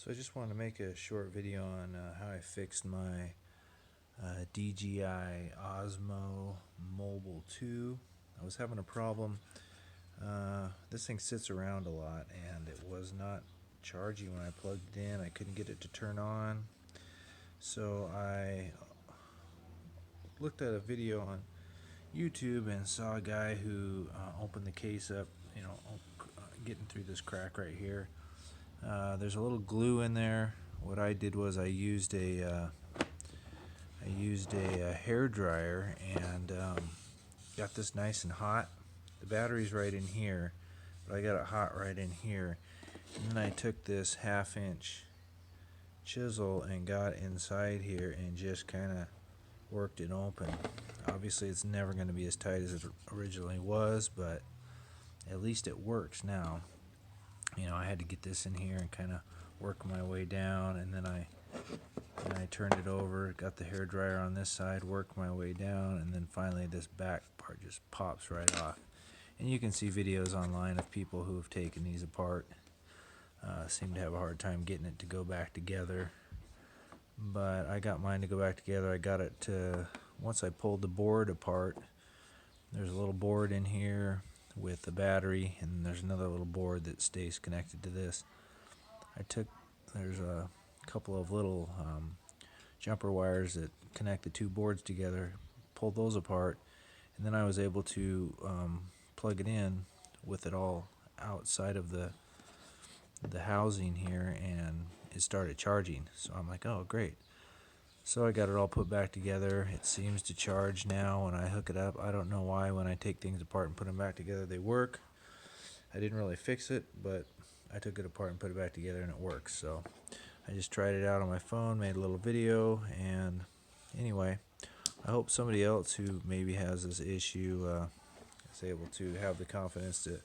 So I just wanted to make a short video on how I fixed my DJI Osmo Mobile 2. I was having a problem. This thing sits around a lot and it was not charging when I plugged it in. I couldn't get it to turn on. So I looked at a video on YouTube and saw a guy who opened the case up, getting through this crack right here. There's a little glue in there. What I did was I used a hair dryer and got this nice and hot. The battery's right in here, but I got it hot right in here. And then I took this 1/2-inch chisel and got inside here and just kind of worked it open. Obviously it's never going to be as tight as it originally was, but at least it works now. I had to get this in here and kind of work my way down, and then I turned it over, got the hair dryer on this side, worked my way down, and then finally this back part just pops right off. And you can see videos online of people who have taken these apart. Seem to have a hard time getting it to go back together, but I got mine to go back together. I got it to, once I pulled the board apart, there's a little board in here with the battery, and there's another little board that stays connected to this. There's a couple of little jumper wires that connect the two boards together, pulled those apart, and then I was able to plug it in with it all outside of the housing here, and it started charging. So I'm like, oh great. So I got it all put back together. It seems to charge now when I hook it up. I don't know why when I take things apart and put them back together they work. I didn't really fix it, but I took it apart and put it back together and it works. So I just tried it out on my phone, made a little video, and anyway, I hope somebody else who maybe has this issue is able to have the confidence to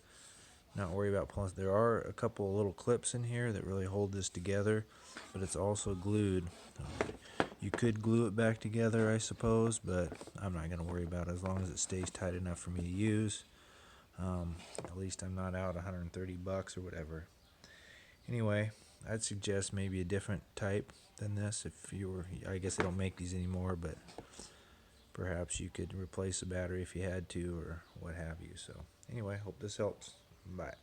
not worry about pulling. There are a couple of little clips in here that really hold this together, but it's also glued. You could glue it back together, I suppose, but I'm not going to worry about it as long as it stays tight enough for me to use. At least I'm not out $130 or whatever. Anyway, I'd suggest maybe a different type than this. If you were, I guess they don't make these anymore, but perhaps you could replace the battery if you had to, or what have you. So anyway, hope this helps. Bye.